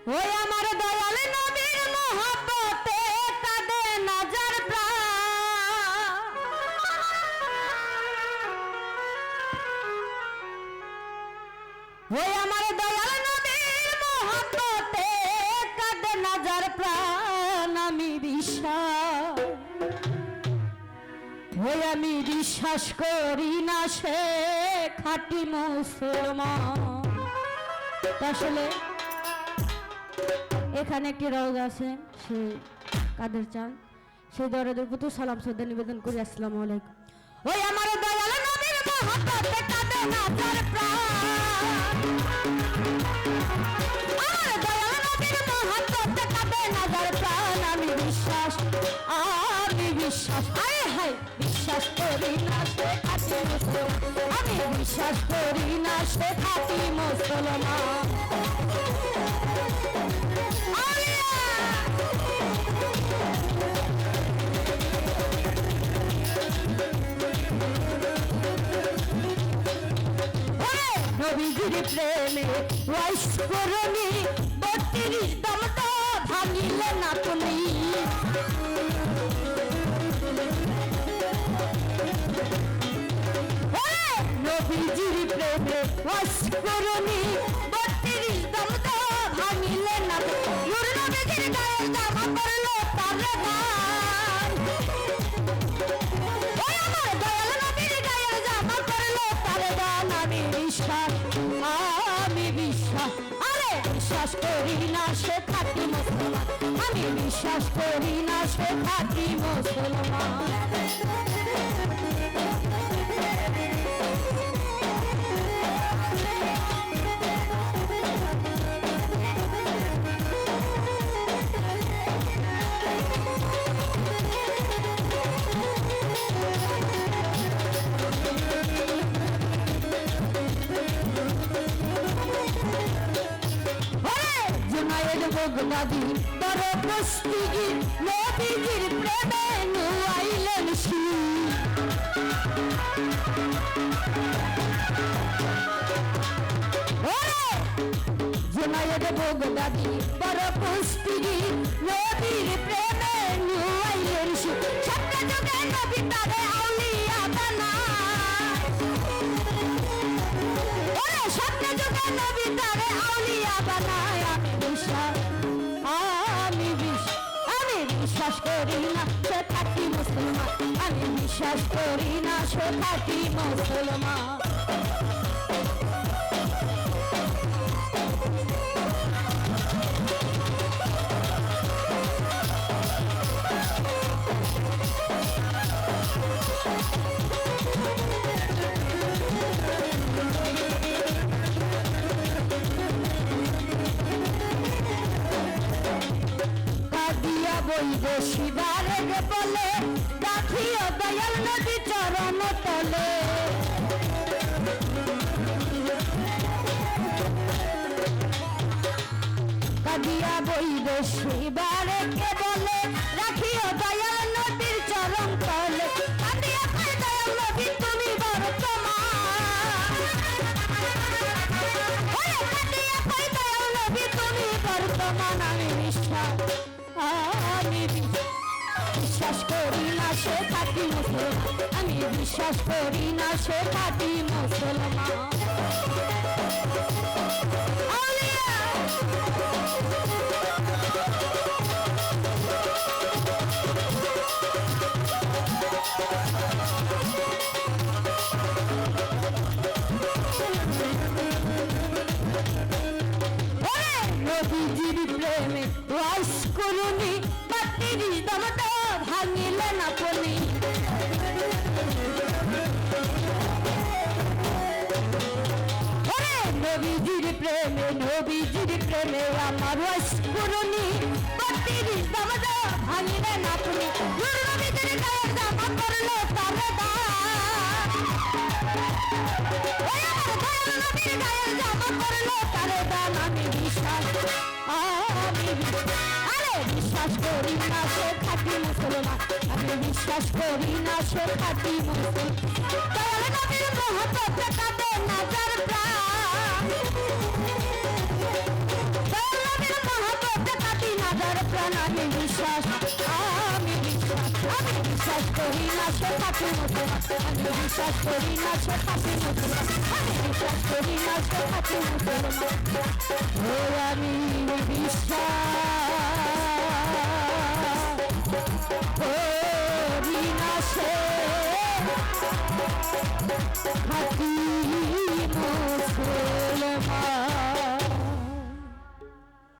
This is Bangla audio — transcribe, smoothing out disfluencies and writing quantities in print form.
ওই আমার দয়াল নবীর মহব্বতে কাঁদে নাজার প্রাণ। ওই আমার দয়াল নবীর মহব্বতে কাঁদে নাজার প্রাণ। আমি বিশ্বাস করি না সে খাঁটি মুসলমান। আসলে এখানে একটি রওজ আছে, সে কাদের চান, সেই দরদের প্রতি সালাম শ্রদ্ধা নিবেদন করি। আসসালামু আলাইকুম। ওই আমার দয়াল নবীর মহব্বতে কাঁদে নাজার প্রাণ। আমার দয়াল নবীর মহব্বতে কাঁদে নাজার প্রাণ। আমি বিশ্বাস হায় হায় বিশ্বাস করি না সে খাঁটি মুসলমান। আমি বিশ্বাস করি না সে খাঁটি মুসলমান। নবীজির প্রেমে ওয়াইস করনি 32 দম তো ভাঙিলে না তুমি। নবীজির প্রেমে ওয়াইস করনি 32 দম তো ভাঙিলে না তুমি। নূর নবীজির গায়ে জামা পরলো তার গান। ওই আমার দয়াল নবীর গায়ে জামা পরলো তার গান। বিশ্বাস করি না সে খাঁটি মুসলমান। আমি বিশ্বাস করি না সে খাঁটি মুসলমান। বগদাদি বড় কুস্তিগি নবীজির প্রেমে নুয়াইলেন শির। জুনায়েদ বগদাদি বড় কুস্তিগি নবীর প্রেমে নুয়াইলেন শির। সত্য যুগে নবী তারে আউলিয়া বানায়। সত্য যুগে নবী তারে আউলিয়া বানায়। আমি বিশ্বাস করি না সে খাঁটি মুসলমান। আমি বিশ্বাস করি না সে খাঁটি মুসলমান। শিবারে বলে রাখিও দয়াল নবী চরণ তলে। কাদিয়া বৈদ শিবারে কে বলে রাখিও দয়াল নবীর চরণ তলে। কাদিয়া কই দয়াল নবী তুমি বর্তমান। কাদিয়া কই দয়াল নবী তুমি বর্তমান। আমি বিশ্বাস করি না সে খাঁটি মুসলমান। আমি বিশ্বাস করি না সে খাঁটি মুসলমান। নবীজির প্রেমে ওয়াইস করনি 32 দম তো ভাঙিলে না তুমি। নবীজির প্রেমে আমার ওয়াইস করনি 32 দম তো ভাঙিলে না তুমি। নূর নবীজির গায়ে জামা পরলো তার গান। ওই আমার দয়াল নবীর গায়ে জামা পরলো তার গান। আমি বিশ্বাস করি না সে খাঁটি মুসলমান। আমি বিশ্বাস করি না সে খাঁটি মুসলমান। দয়াল নবীর মহব্বতে কাঁদে নাজার প্রাণ। দয়াল নবীর আমি বিশ্বাস করি না সে খাঁটি মুসলমান, আমি বিশ্বাস করি না সে খাঁটি মুসলমান, আমি বিশ্বাস করি না সে খাঁটি মুসলমান, ও আমি বিশ্বাস করি না সে খাঁটি মুসলমান।